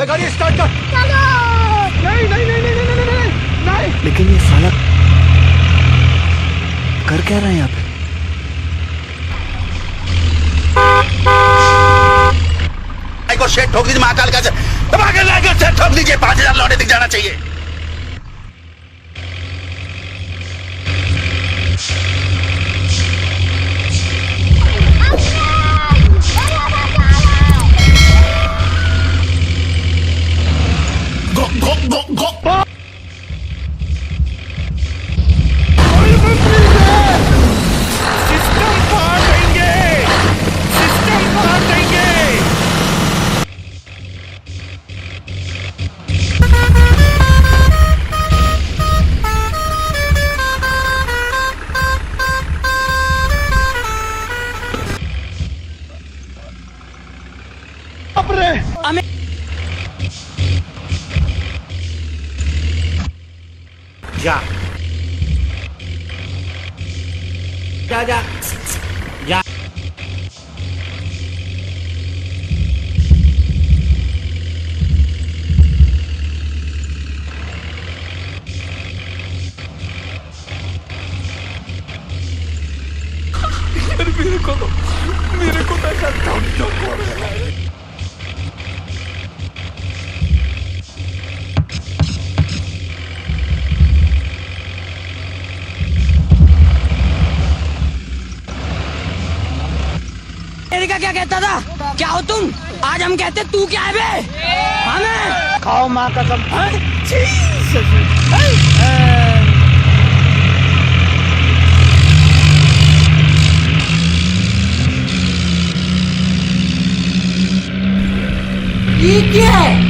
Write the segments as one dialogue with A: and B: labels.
A: गाड़ी स्टार्ट कर। नहीं नहीं नहीं नहीं नहीं नहीं नहीं।
B: लेकिन ये साला कर क्या रहा है यहाँ पे?
C: को शेड ठोक दीजिए महाकाल का दबाकर लाकर शेड ठोक दीजिए 5000 लौटे दिख जाना चाहिए। गो गो गो गो
A: सिस्टम फाड़ देंगे, सिस्टम फाड़ देंगे।
B: जा जा जा जा।
A: मेरे को तो ऐसा धक-धक हो रहा है।
D: अमेरिका क्या कहता था? क्या हो तुम? आज हम कहते तू क्या है बे? हमें
A: खाओ माँ कसम।
D: ये क्या है?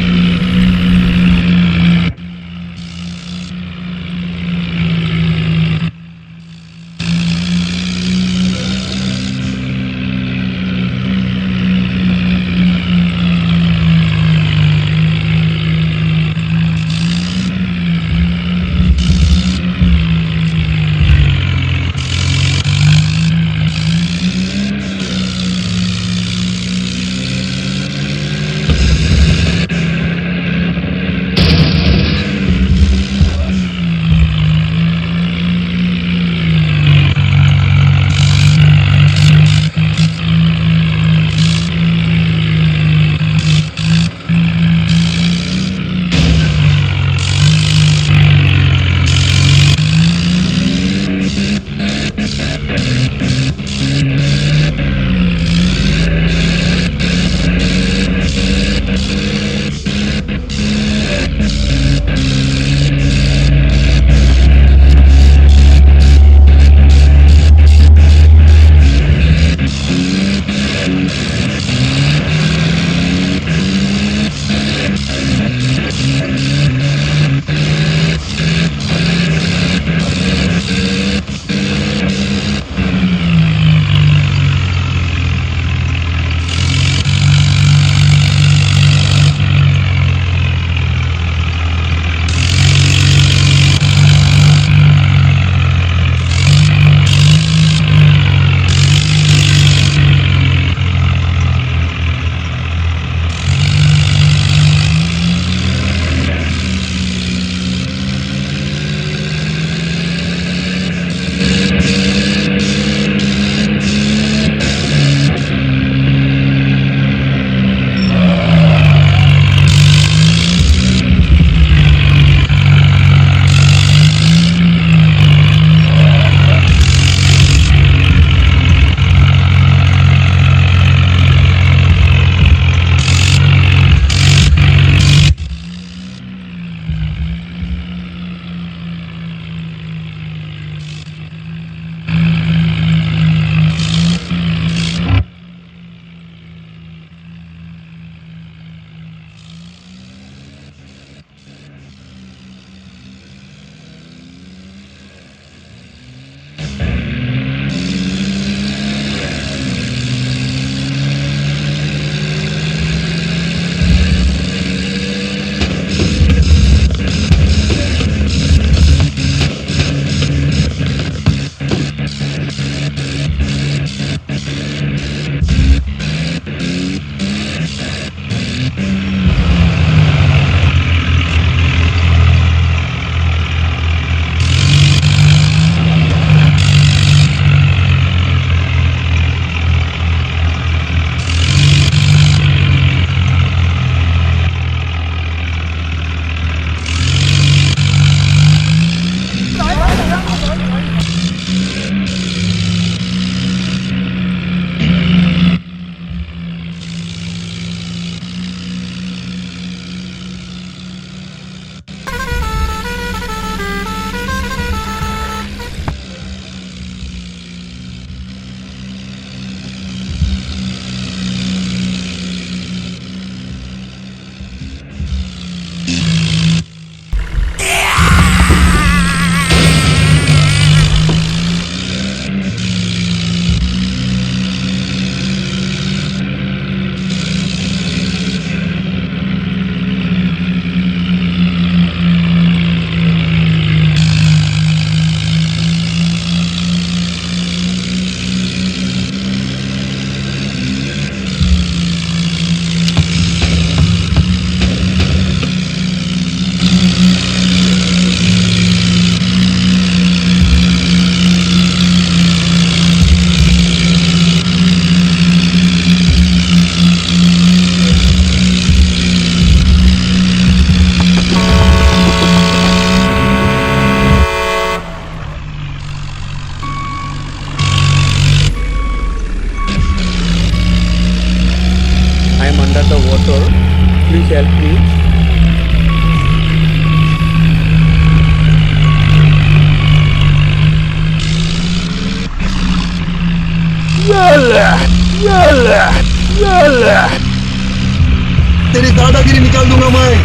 C: तेरी दादागिरी निकाल दूंगा मैं।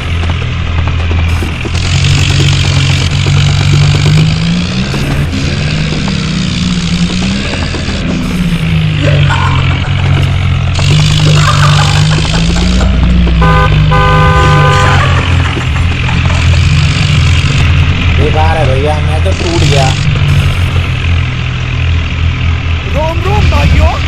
B: बेकार है भैया, मैं तो टूट गया।
A: रोम रोम भाइयों।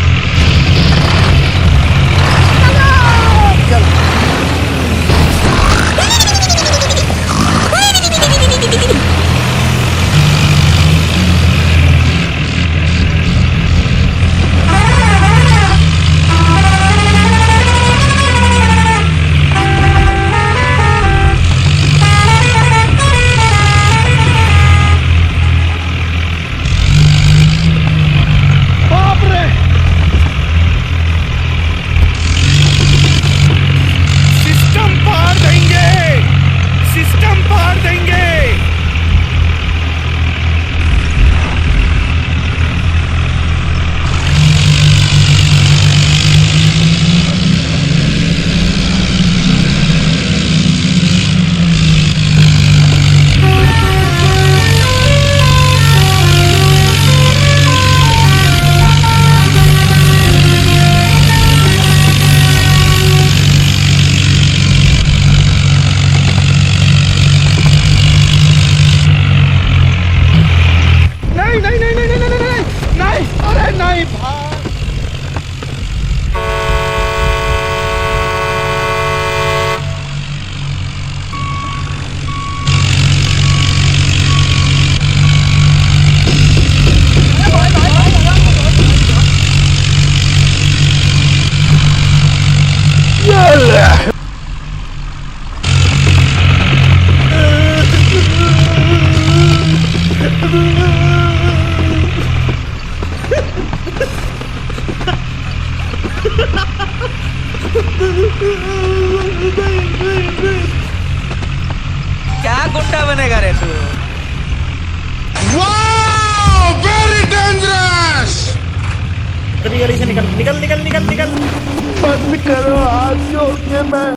D: क्या गुंडा बनेगा रे तू?
C: Very dangerous.
B: गली गली से निकल निकल निकल निकल निकल।
A: बंद करो हाथ जोड़ के मैं